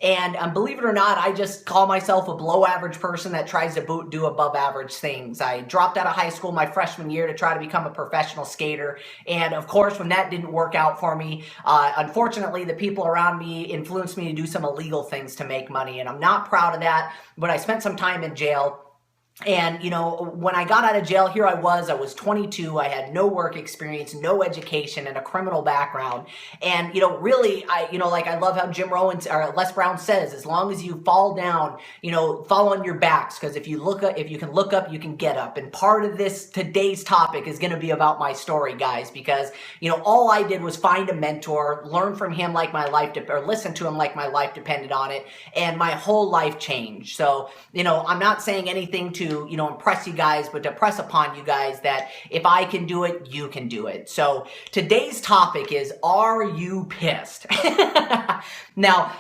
And believe it or not, I just call myself a below average person that tries to do above average things. I dropped out of high school my freshman year to try to become a professional skater. And of course, when that didn't work out for me, unfortunately, the people around me influenced me to do some illegal things to make money. And I'm not proud of that, but I spent some time in jail. And, when I got out of jail, here I was 22, I had no work experience, no education, and a criminal background. And, really, I love how Les Brown says, as long as you fall down, fall on your backs, because if you can look up, you can get up. And part of today's topic is going to be about my story, guys, because, all I did was find a mentor, learn from him or listen to him like my life depended on it, and my whole life changed. So, I'm not saying anything to impress you guys, but to press upon you guys that if I can do it, you can do it. So today's topic is, are you pissed? Now,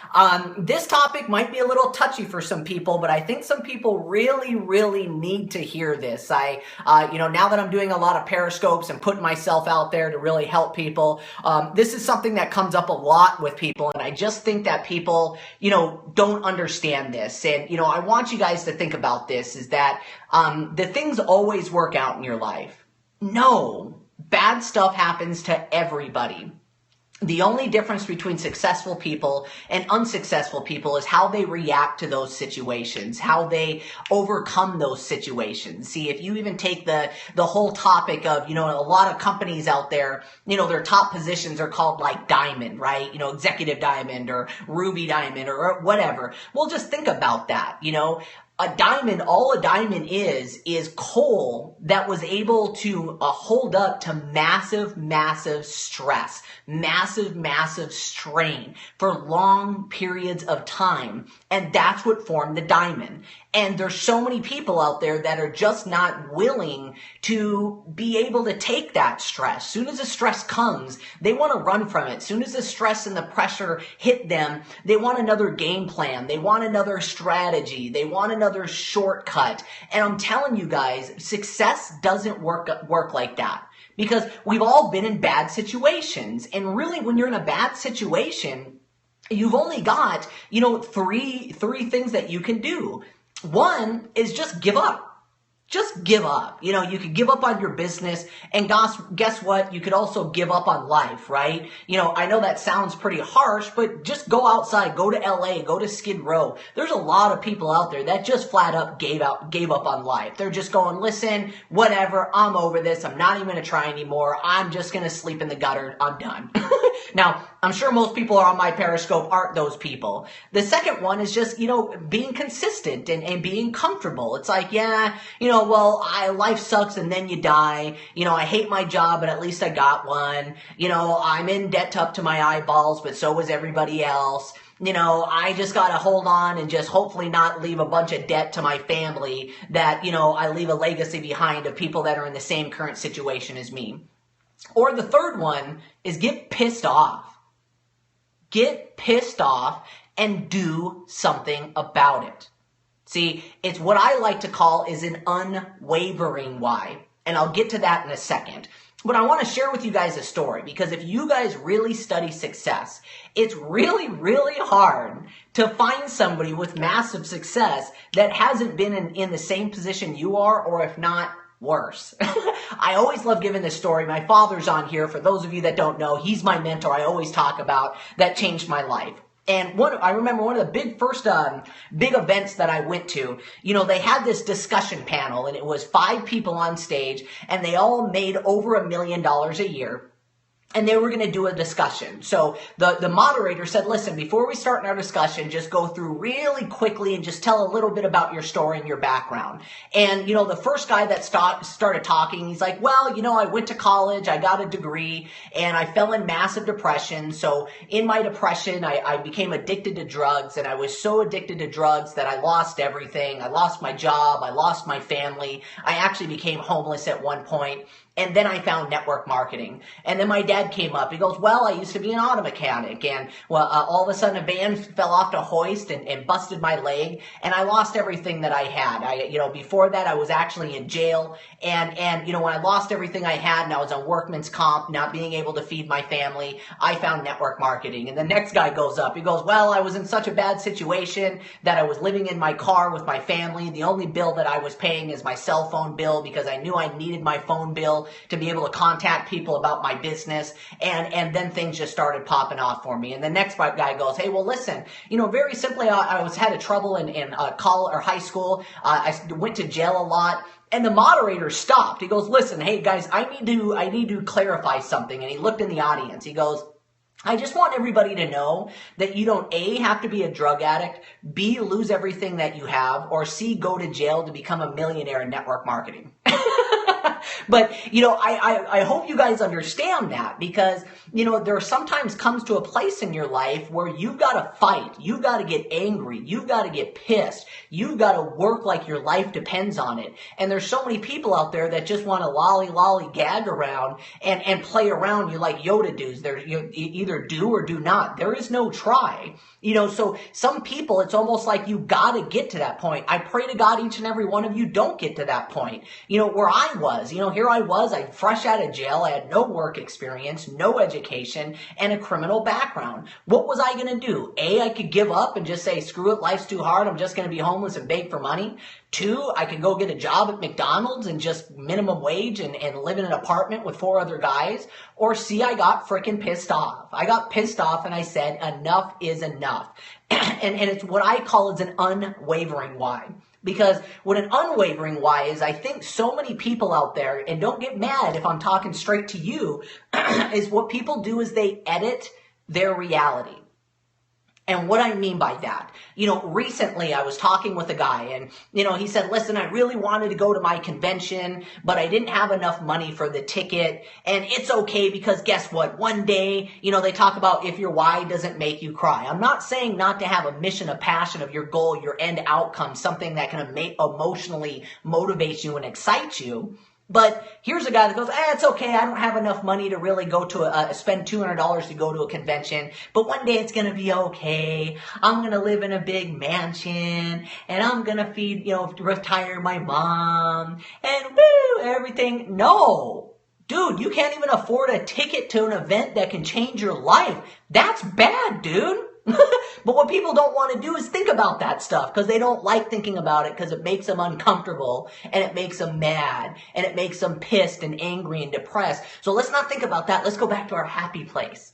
this topic might be a little touchy for some people, but I think some people really, really need to hear this. Now that I'm doing a lot of periscopes and putting myself out there to really help people, this is something that comes up a lot with people, and I just think that people, don't understand this. And, I want you guys to think about this, is that the things always work out in your life. No, bad stuff happens to everybody. The only difference between successful people and unsuccessful people is how they react to those situations, how they overcome those situations. See, if you even take the whole topic of, a lot of companies out there, their top positions are called like diamond, right? Executive diamond or ruby diamond or whatever. Well, just think about that, all a diamond is coal that was able to hold up to massive, massive stress, massive strain for long periods of time. And that's what formed the diamond. And there's so many people out there that are just not willing to be able to take that stress. Soon as the stress comes, they want to run from it. Soon as the stress and the pressure hit them, they want another game plan. They want another strategy. They want another shortcut. And I'm telling you guys, success doesn't work like that. Because we've all been in bad situations. And really, when you're in a bad situation, you've only got, three things that you can do. One is just give up. Just give up. You could give up on your business, and guess what? You could also give up on life, right? I know that sounds pretty harsh, but just go outside, go to LA, go to Skid Row. There's a lot of people out there that just flat up gave up on life. They're just going, listen, whatever, I'm over this. I'm not even going to try anymore. I'm just going to sleep in the gutter. I'm done. Now, I'm sure most people are on my Periscope aren't those people. The second one is just, being consistent and being comfortable. It's like, life sucks and then you die. I hate my job, but at least I got one. I'm in debt up to my eyeballs, but so is everybody else. I just got to hold on and just hopefully not leave a bunch of debt to my family that, I leave a legacy behind of people that are in the same current situation as me. Or the third one is get pissed off. Get pissed off and do something about it. See, it's what I like to call is an unwavering why. And I'll get to that in a second. But I want to share with you guys a story, because if you guys really study success, it's really, really hard to find somebody with massive success that hasn't been in the same position you are, or if not, worse. I always love giving this story. My father's on here. For those of you that don't know, he's my mentor. I always talk about that changed my life. And I remember one of the first big events that I went to, they had this discussion panel, and it was 5 people on stage, and they all made over $1 million a year. And they were going to do a discussion. So the moderator said, listen, before we start our discussion, just go through really quickly and just tell a little bit about your story and your background. And, the first guy that started talking, he's like, well, I went to college, I got a degree, and I fell in massive depression. So in my depression, I became addicted to drugs, and I was so addicted to drugs that I lost everything. I lost my job. I lost my family. I actually became homeless at one point. And then I found network marketing. And then my dad came up. He goes, well, I used to be an auto mechanic. And well, all of a sudden a van fell off the hoist and busted my leg. And I lost everything that I had. Before that, I was actually in jail. And when I lost everything I had and I was on workman's comp, not being able to feed my family, I found network marketing. And the next guy goes up. He goes, well, I was in such a bad situation that I was living in my car with my family. The only bill that I was paying is my cell phone bill because I knew I needed my phone bill to be able to contact people about my business, and then things just started popping off for me. And the next guy goes, hey, well, listen, very simply, I had a trouble in college or high school. I went to jail a lot. And the moderator stopped. He goes, listen, hey guys, I need to clarify something. And he looked in the audience. He goes, I just want everybody to know that you don't A, have to be a drug addict, B, lose everything that you have, or C, go to jail to become a millionaire in network marketing. But, I hope you guys understand that because, there sometimes comes to a place in your life where you've got to fight. You've got to get angry. You've got to get pissed. You've got to work like your life depends on it. And there's so many people out there that just want to lolly gag around and play around you like Yoda does. You either do or do not. There is no try. So some people, it's almost like you got to get to that point. I pray to God each and every one of you don't get to that point. Where I was, here I was, I'm fresh out of jail. I had no work experience, no education, and a criminal background. What was I going to do? A, I could give up and just say, screw it, life's too hard. I'm just going to be homeless and beg for money. 2, I could go get a job at McDonald's and just minimum wage and live in an apartment with 4 other guys. Or C, I got freaking pissed off. I got pissed off and I said, enough is enough. And it's what I call is an unwavering why. Because what an unwavering why is, I think so many people out there, and don't get mad if I'm talking straight to you, is what people do is they edit their reality. And what I mean by that, recently I was talking with a guy and, he said, listen, I really wanted to go to my convention, but I didn't have enough money for the ticket. And it's okay because guess what? One day, they talk about if your why doesn't make you cry. I'm not saying not to have a mission, a passion of your goal, your end outcome, something that can emotionally motivate you and excite you. But here's a guy that goes, it's okay, I don't have enough money to really go to spend $200 to go to a convention, but one day it's going to be okay. I'm going to live in a big mansion, and I'm going to feed, retire my mom, and woo, everything. No. Dude, you can't even afford a ticket to an event that can change your life. That's bad, dude. But what people don't want to do is think about that stuff because they don't like thinking about it because it makes them uncomfortable and it makes them mad and it makes them pissed and angry and depressed. So let's not think about that. Let's go back to our happy place.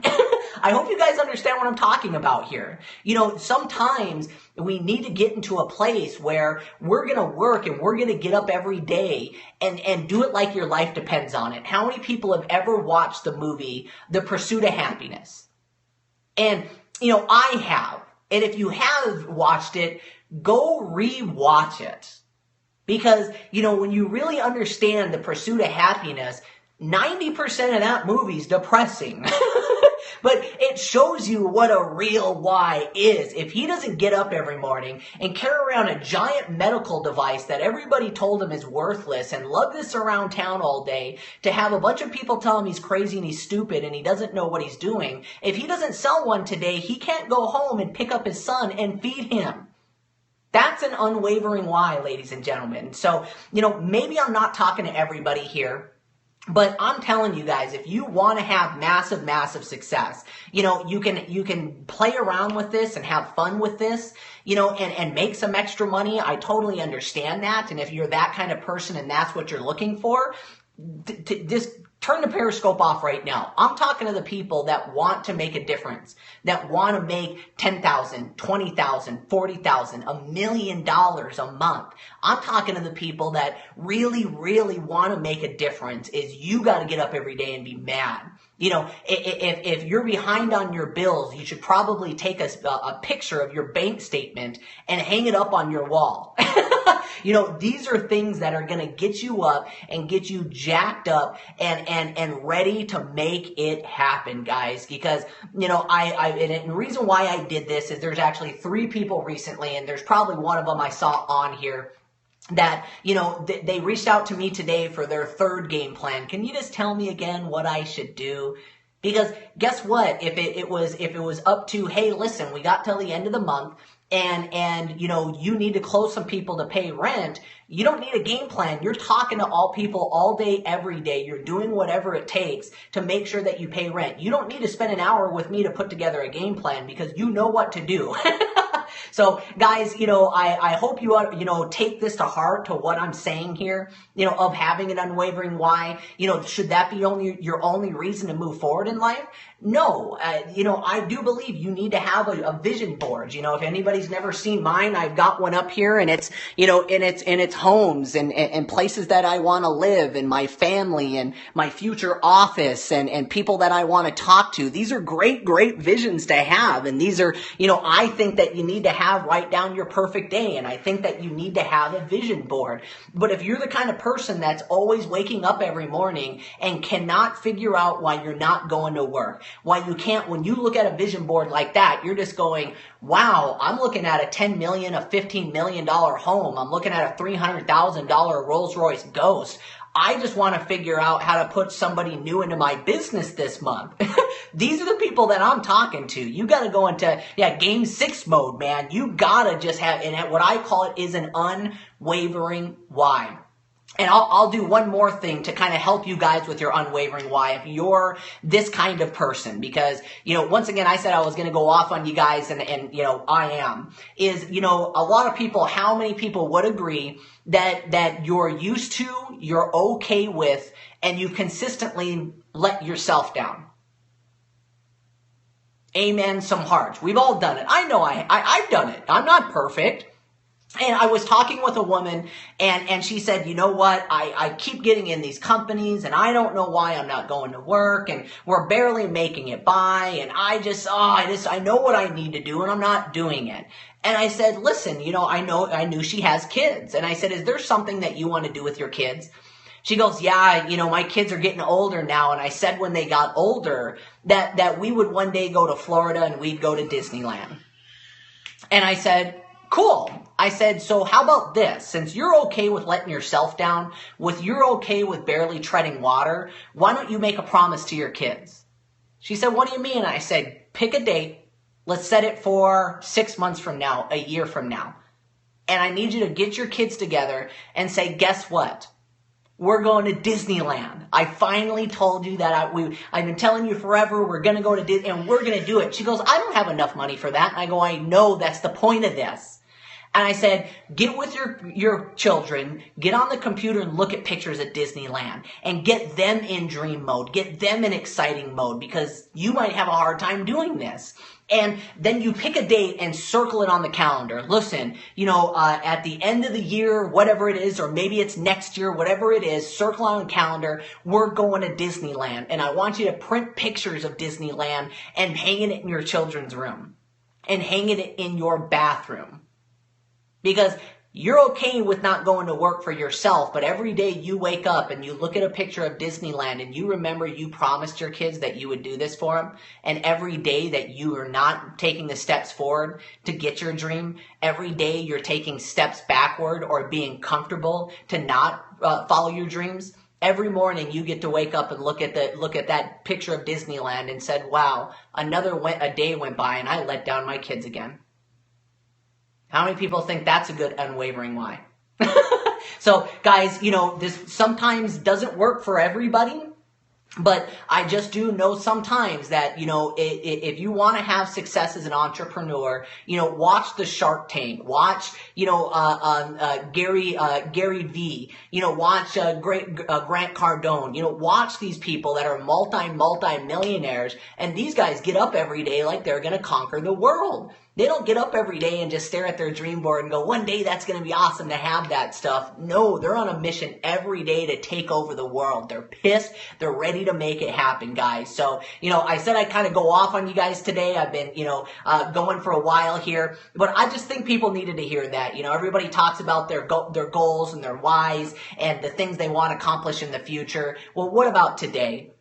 I hope you guys understand what I'm talking about here. Sometimes we need to get into a place where we're going to work and we're going to get up every day and do it like your life depends on it. How many people have ever watched the movie The Pursuit of Happiness? And, I have. And if you have watched it, go re-watch it. Because, when you really understand The Pursuit of Happiness, 90% of that movie's depressing. But it shows you what a real why is. If he doesn't get up every morning and carry around a giant medical device that everybody told him is worthless and lug this around town all day to have a bunch of people tell him he's crazy and he's stupid and he doesn't know what he's doing, if he doesn't sell one today, he can't go home and pick up his son and feed him. That's an unwavering why, ladies and gentlemen. So, maybe I'm not talking to everybody here. But I'm telling you guys, if you want to have massive, massive success, you can play around with this and have fun with this, and make some extra money. I totally understand that. And if you're that kind of person and that's what you're looking for, just turn the Periscope off right now. I'm talking to the people that want to make a difference, that want to make $10,000, $20,000, $40,000, $1 million a month. I'm talking to the people that really, really want to make a difference. Is you got to get up every day and be mad. If you're behind on your bills, you should probably take a picture of your bank statement and hang it up on your wall. These are things that are going to get you up and get you jacked up and ready to make it happen, guys. Because, and the reason why I did this is there's actually 3 people recently, and there's probably one of them I saw on here, that, they reached out to me today for their third game plan. Can you just tell me again what I should do? Because guess what? If it was up to, hey, listen, we got till the end of the month, and you need to close some people to pay rent, you don't need a game plan. You're talking to all people all day, every day. You're doing whatever it takes to make sure that you pay rent. You don't need to spend an hour with me to put together a game plan because you know what to do. So guys, I hope you, take this to heart, to what I'm saying here, of having an unwavering why. Should that be your only reason to move forward in life? No, I do believe you need to have a vision board. If anybody's never seen mine, I've got one up here, and it's, in its homes and places that I want to live, and my family and my future office and people that I want to talk to. These are great, great visions to have. And these are, I think that you need to write down your perfect day. And I think that you need to have a vision board. But if you're the kind of person that's always waking up every morning and cannot figure out why you're not going to work, why you can't, when you look at a vision board like that, you're just going, wow, I'm looking at a $10 million, a $15 million home. I'm looking at a $300,000 Rolls Royce Ghost. I just want to figure out how to put somebody new into my business this month. These are the people that I'm talking to. You got to go into, game 6 mode, man. You got to just have, and what I call it is an unwavering why. And I'll do one more thing to kind of help you guys with your unwavering why if you're this kind of person. Because, once again, I said I was going to go off on you guys, and I am. Is, a lot of people, how many people would agree that you're used to, you're okay with, and you consistently let yourself down? Amen, some hearts. We've all done it. I know I've done it. I'm not perfect. And I was talking with a woman, and she said, you know what, I keep getting in these companies, and I don't know why I'm not going to work, and we're barely making it by, and I know what I need to do, and I'm not doing it. And I said, listen, I knew she has kids, and I said, is there something that you want to do with your kids? She goes, yeah, my kids are getting older now, and I said when they got older that we would one day go to Florida and we'd go to Disneyland. And I said, cool. I said, so how about this? Since you're okay with letting yourself down, you're okay with barely treading water, why don't you make a promise to your kids? She said, what do you mean? I said, pick a date. Let's set it for 6 months from now, a year from now. And I need you to get your kids together and say, guess what? We're going to Disneyland. I finally told you that I've been telling you forever, we're going to go to Disney, and we're going to do it. She goes, I don't have enough money for that. And I go, I know, that's the point of this. And I said, get with your children, get on the computer and look at pictures at Disneyland and get them in dream mode, get them in exciting mode, because you might have a hard time doing this. And then you pick a date and circle it on the calendar. Listen, at the end of the year, whatever it is, or maybe it's next year, whatever it is, circle on the calendar, we're going to Disneyland. And I want you to print pictures of Disneyland and hang it in your children's room and hang it in your bathroom. Because you're okay with not going to work for yourself, but every day you wake up and you look at a picture of Disneyland and you remember you promised your kids that you would do this for them, and every day that you are not taking the steps forward to get your dream, every day you're taking steps backward or being comfortable to not follow your dreams, every morning you get to wake up and look at that picture of Disneyland and said, wow, a day went by and I let down my kids again. How many people think that's a good unwavering why? So guys, this sometimes doesn't work for everybody, but I just do know sometimes that, if you want to have success as an entrepreneur, watch the Shark Tank, watch, Gary V, watch Grant Cardone, watch these people that are multi-millionaires, and these guys get up every day like they're going to conquer the world. They don't get up every day and just stare at their dream board and go, one day that's going to be awesome to have that stuff. No, they're on a mission every day to take over the world. They're pissed. They're ready to make it happen, guys. So, I said I'd kind of go off on you guys today. I've been, going for a while here, but I just think people needed to hear that. Everybody talks about their goals and their whys and the things they want to accomplish in the future. Well, what about today?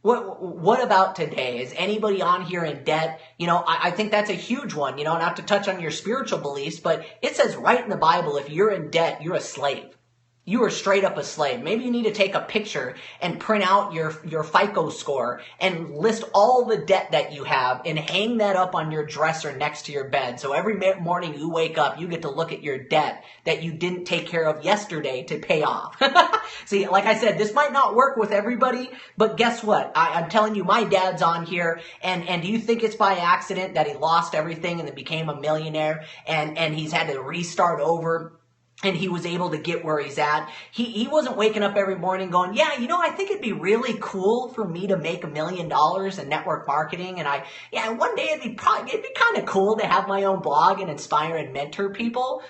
What about today? Is anybody on here in debt? I think that's a huge one, not to touch on your spiritual beliefs, but it says right in the Bible, if you're in debt, you're a slave. You are straight up a slave. Maybe you need to take a picture and print out your FICO score and list all the debt that you have and hang that up on your dresser next to your bed. So every morning you wake up, you get to look at your debt that you didn't take care of yesterday to pay off. See, like I said, this might not work with everybody, but guess what? I'm telling you, my dad's on here, and do you think it's by accident that he lost everything and then became a millionaire and he's had to restart over? And he was able to get where he's at. He wasn't waking up every morning going, yeah, I think it'd be really cool for me to make $1 million in network marketing. And one day it'd be kind of cool to have my own blog and inspire and mentor people.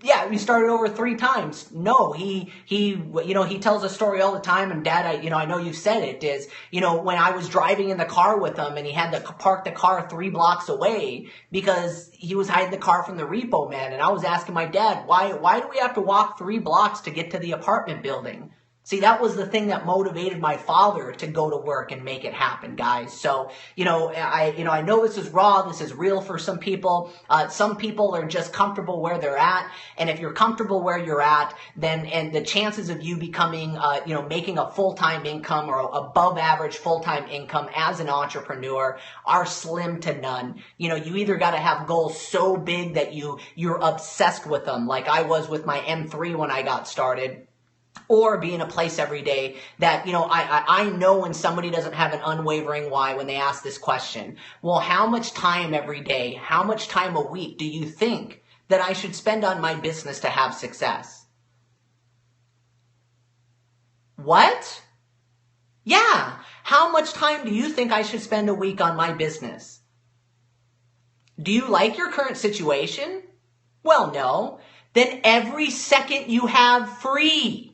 Yeah, we started over 3 times. No, he tells a story all the time. And Dad, I know you've said it is, when I was driving in the car with him and he had to park the car 3 blocks away because he was hiding the car from the repo man. And I was asking my dad, why do we have to walk 3 blocks to get to the apartment building? See, that was the thing that motivated my father to go to work and make it happen, guys. So, I know this is raw, this is real for some people. Some people are just comfortable where they're at. And if you're comfortable where you're at, and the chances of you becoming, making a full-time income or above average full-time income as an entrepreneur are slim to none. You either got to have goals so big that you're obsessed with them, like I was with my M3 when I got started. Or be in a place every day that, I know when somebody doesn't have an unwavering why when they ask this question. Well, how much time every day, how much time a week do you think that I should spend on my business to have success? What? Yeah. How much time do you think I should spend a week on my business? Do you like your current situation? Well, no. Then every second you have free.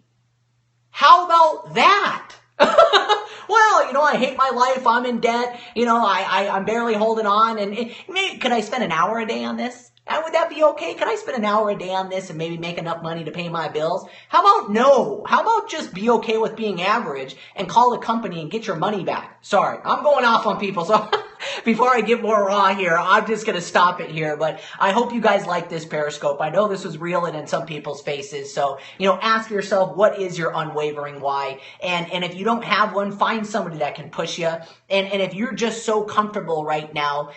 How about that? Well, I hate my life. I'm in debt. I'm barely holding on. And maybe could I spend an hour a day on this? Would that be okay? Could I spend an hour a day on this and maybe make enough money to pay my bills? How about no? How about just be okay with being average and call the company and get your money back? Sorry, I'm going off on people. So before I get more raw here, I'm just going to stop it here. But I hope you guys like this Periscope. I know this was real and in some people's faces. So, ask yourself, what is your unwavering why? And if you don't have one, find somebody that can push you. And if you're just so comfortable right now,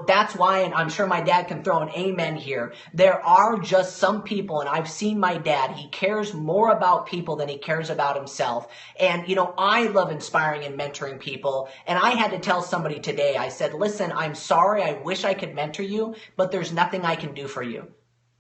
that's why, and I'm sure my dad can throw an amen here. There are just some people, and I've seen my dad, he cares more about people than he cares about himself. And, I love inspiring and mentoring people. And I had to tell somebody today, I said, listen, I'm sorry, I wish I could mentor you, but there's nothing I can do for you.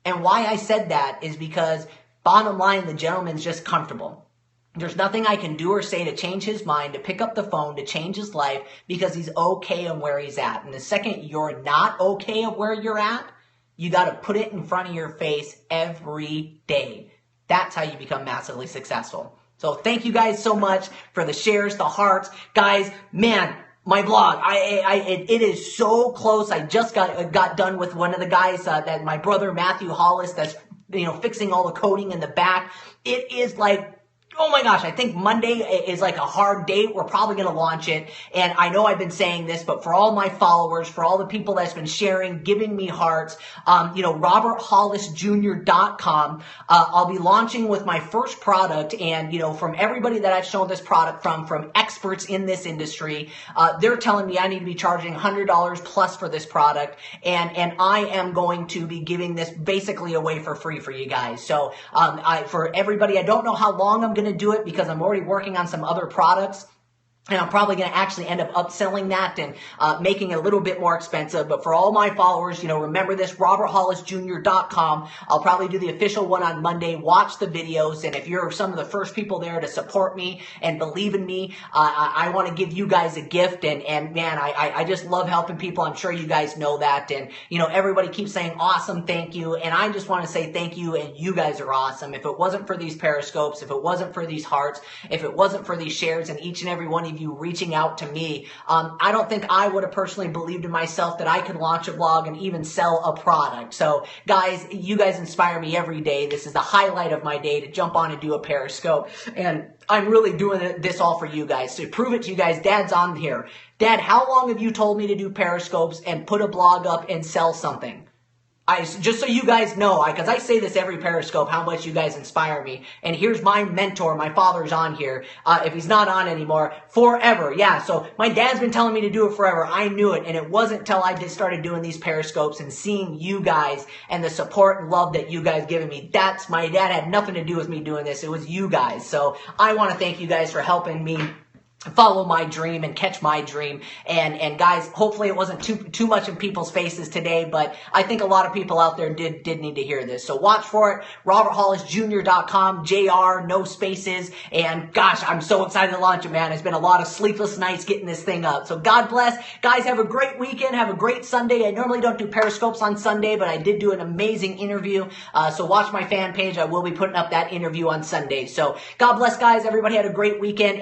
And why I said that is because, bottom line, the gentleman's just comfortable. There's nothing I can do or say to change his mind, to pick up the phone, to change his life, because he's okay on where he's at. And the second you're not okay of where you're at, you got to put it in front of your face every day. That's how you become massively successful. So thank you guys so much for the shares, the hearts. Guys, man, my blog, it is so close. I just got done with one of the guys, that my brother Matthew Hollis, that's fixing all the coding in the back. It is like, oh my gosh, I think Monday is like a hard date. We're probably going to launch it. And I know I've been saying this, but for all my followers, for all the people that's been sharing, giving me hearts, RobertHollisJr.com, I'll be launching with my first product. And, from everybody that I've shown this product from experts in this industry, they're telling me I need to be charging $100 plus for this product. And I am going to be giving this basically away for free for you guys. So, for everybody, I don't know how long I'm going to do it because I'm already working on some other products. And I'm probably going to actually end up upselling that and making it a little bit more expensive. But for all my followers, remember this, RobertHollisJr.com. I'll probably do the official one on Monday. Watch the videos. And if you're some of the first people there to support me and believe in me, I want to give you guys a gift. And man, I just love helping people. I'm sure you guys know that. And, everybody keeps saying, awesome, thank you. And I just want to say thank you. And you guys are awesome. If it wasn't for these Periscopes, if it wasn't for these hearts, if it wasn't for these shares and each and every one of of you reaching out to me. I don't think I would have personally believed in myself that I could launch a blog and even sell a product. So guys, you guys inspire me every day. This is the highlight of my day to jump on and do a Periscope. And I'm really doing this all for you guys. To prove it to you guys, Dad's on here. Dad, how long have you told me to do Periscopes and put a blog up and sell something? Just so you guys know, because I say this every Periscope, how much you guys inspire me. And here's my mentor, my father's on here. If he's not on anymore, forever. Yeah, so my dad's been telling me to do it forever. I knew it, and it wasn't until I started doing these Periscopes and seeing you guys and the support and love that you guys given me. My dad had nothing to do with me doing this. It was you guys. So I want to thank you guys for helping me follow my dream and catch my dream. And guys, hopefully it wasn't too much in people's faces today, but I think a lot of people out there did need to hear this. So watch for it. RobertHollisJr.com, JR, no spaces. And gosh, I'm so excited to launch it, man. It's been a lot of sleepless nights getting this thing up. So God bless. Guys, have a great weekend. Have a great Sunday. I normally don't do Periscopes on Sunday, but I did do an amazing interview. So watch my fan page. I will be putting up that interview on Sunday. So God bless, guys. Everybody had a great weekend.